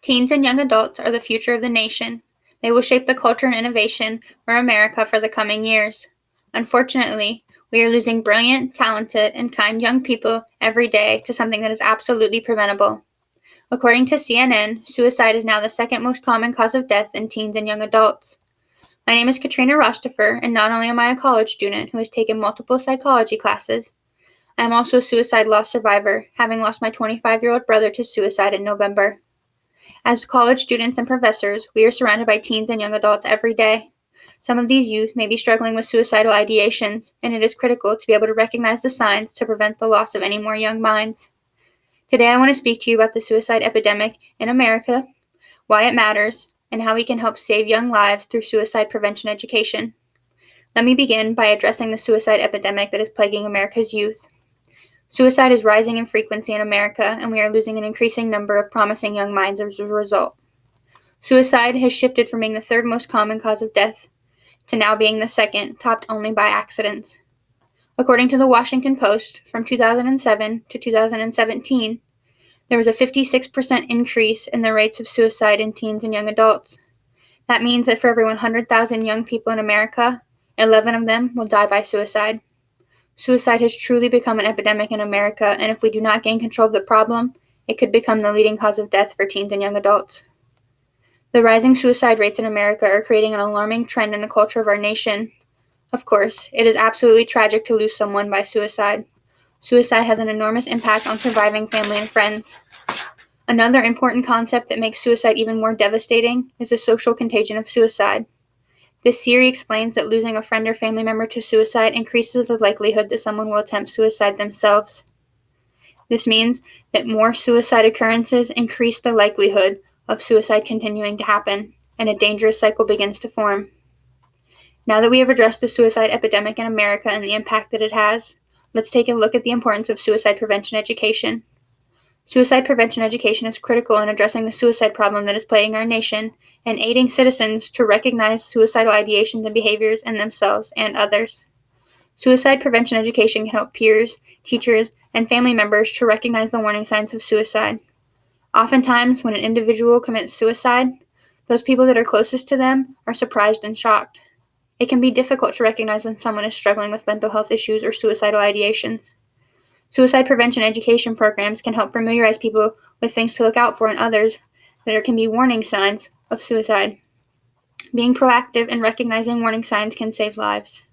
Teens and young adults are the future of the nation. They will shape the culture and innovation for America for the coming years. Unfortunately, we are losing brilliant, talented, and kind young people every day to something that is absolutely preventable. According to CNN, suicide is now the second most common cause of death in teens and young adults. My name is Katrina Rostorfer, and not only am I a college student who has taken multiple psychology classes, I am also a suicide loss survivor, having lost my 25-year-old brother to suicide in November. As college students and professors, we are surrounded by teens and young adults every day. Some of these youth may be struggling with suicidal ideations, and it is critical to be able to recognize the signs to prevent the loss of any more young minds. Today I want to speak to you about the suicide epidemic in America, why it matters, and how we can help save young lives through suicide prevention education. Let me begin by addressing the suicide epidemic that is plaguing America's youth. Suicide is rising in frequency in America, and we are losing an increasing number of promising young minds as a result. Suicide has shifted from being the third most common cause of death to now being the second, topped only by accidents. According to the Washington Post, from 2007 to 2017, there was a 56% increase in the rates of suicide in teens and young adults. That means that for every 100,000 young people in America, 11 of them will die by suicide. Suicide has truly become an epidemic in America, and if we do not gain control of the problem, it could become the leading cause of death for teens and young adults. The rising suicide rates in America are creating an alarming trend in the culture of our nation. Of course, it is absolutely tragic to lose someone by suicide. Suicide has an enormous impact on surviving family and friends. Another important concept that makes suicide even more devastating is the social contagion of suicide. This theory explains that losing a friend or family member to suicide increases the likelihood that someone will attempt suicide themselves. This means that more suicide occurrences increase the likelihood of suicide continuing to happen, and a dangerous cycle begins to form. Now that we have addressed the suicide epidemic in America and the impact that it has, let's take a look at the importance of suicide prevention education. Suicide prevention education is critical in addressing the suicide problem that is plaguing our nation and aiding citizens to recognize suicidal ideations and behaviors in themselves and others. Suicide prevention education can help peers, teachers, and family members to recognize the warning signs of suicide. Oftentimes, when an individual commits suicide, those people that are closest to them are surprised and shocked. It can be difficult to recognize when someone is struggling with mental health issues or suicidal ideations. Suicide prevention education programs can help familiarize people with things to look out for in others that can be warning signs of suicide. Being proactive in recognizing warning signs can save lives.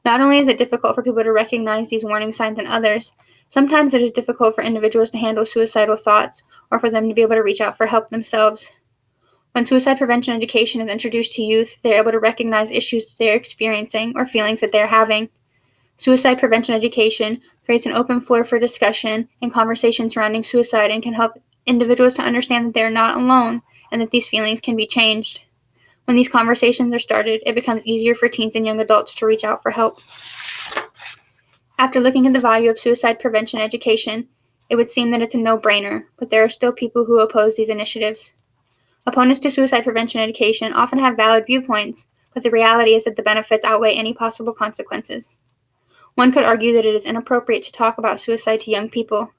Not only is it difficult for people to recognize these warning signs in others, sometimes it is difficult for individuals to handle suicidal thoughts or for them to be able to reach out for help themselves. When suicide prevention education is introduced to youth, they are able to recognize issues that they are experiencing or feelings that they are having. Suicide prevention education creates an open floor for discussion and conversation surrounding suicide and can help individuals to understand that they are not alone and that these feelings can be changed. When these conversations are started, it becomes easier for teens and young adults to reach out for help. After looking at the value of suicide prevention education, it would seem that it's a no-brainer, but there are still people who oppose these initiatives. Opponents to suicide prevention education often have valid viewpoints, but the reality is that the benefits outweigh any possible consequences. One could argue that it is inappropriate to talk about suicide to young people.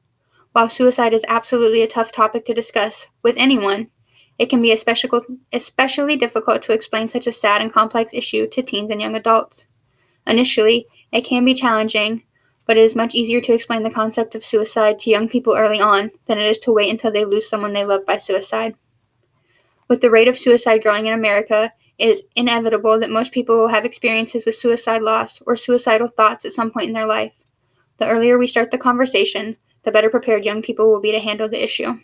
While suicide is absolutely a tough topic to discuss with anyone, it can be especially difficult to explain such a sad and complex issue to teens and young adults. Initially, it can be challenging, but it is much easier to explain the concept of suicide to young people early on than it is to wait until they lose someone they love by suicide. With the rate of suicide growing in America, it is inevitable that most people will have experiences with suicide loss or suicidal thoughts at some point in their life. The earlier we start the conversation, the better prepared young people will be to handle the issue.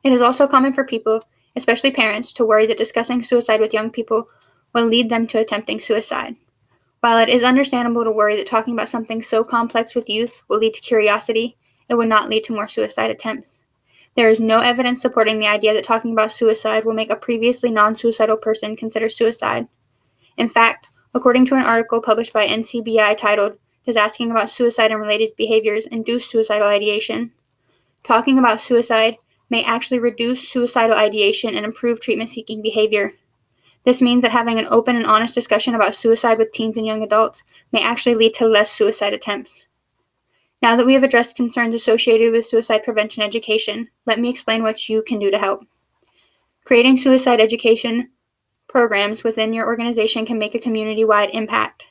It is also common for people, especially parents, to worry that discussing suicide with young people will lead them to attempting suicide. While it is understandable to worry that talking about something so complex with youth will lead to curiosity, it will not lead to more suicide attempts. There is no evidence supporting the idea that talking about suicide will make a previously non-suicidal person consider suicide. In fact, according to an article published by NCBI titled, "Does Asking About Suicide and Related Behaviors Induce Suicidal Ideation?" Talking about suicide may actually reduce suicidal ideation and improve treatment-seeking behavior. This means that having an open and honest discussion about suicide with teens and young adults may actually lead to less suicide attempts. Now that we have addressed concerns associated with suicide prevention education, let me explain what you can do to help. Creating suicide education programs within your organization can make a community-wide impact.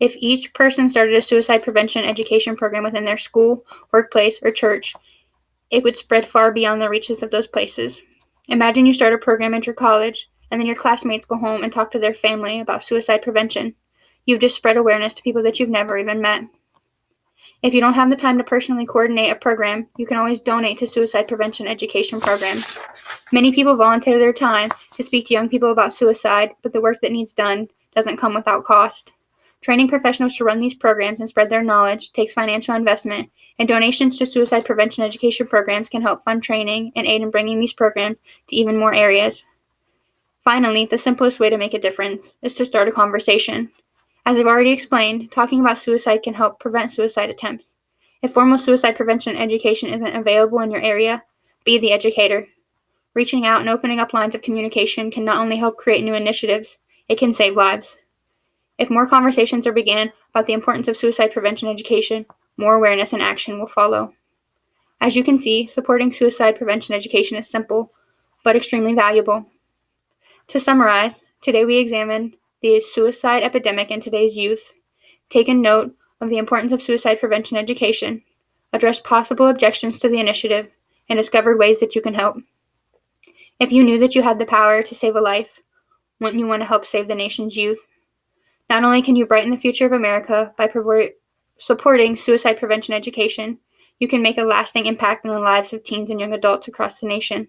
If each person started a suicide prevention education program within their school, workplace, or church, it would spread far beyond the reaches of those places. Imagine you start a program at your college, and then your classmates go home and talk to their family about suicide prevention. You've just spread awareness to people that you've never even met. If you don't have the time to personally coordinate a program, you can always donate to suicide prevention education programs. Many people volunteer their time to speak to young people about suicide, but the work that needs done doesn't come without cost. Training professionals to run these programs and spread their knowledge takes financial investment, and donations to suicide prevention education programs can help fund training and aid in bringing these programs to even more areas. Finally, the simplest way to make a difference is to start a conversation. As I've already explained, talking about suicide can help prevent suicide attempts. If formal suicide prevention education isn't available in your area, be the educator. Reaching out and opening up lines of communication can not only help create new initiatives, it can save lives. If more conversations are began about the importance of suicide prevention education, more awareness and action will follow. As you can see, supporting suicide prevention education is simple, but extremely valuable. To summarize, today we examined the suicide epidemic in today's youth, taken note of the importance of suicide prevention education, addressed possible objections to the initiative, and discovered ways that you can help. If you knew that you had the power to save a life, wouldn't you want to help save the nation's youth? Not only can you brighten the future of America by supporting suicide prevention education, you can make a lasting impact in the lives of teens and young adults across the nation.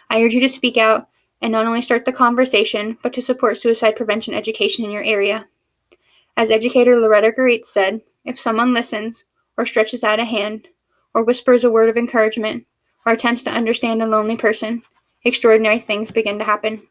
I urge you to speak out and not only start the conversation, but to support suicide prevention education in your area. As educator Loretta Garitz said, if someone listens, or stretches out a hand, or whispers a word of encouragement, or attempts to understand a lonely person, extraordinary things begin to happen.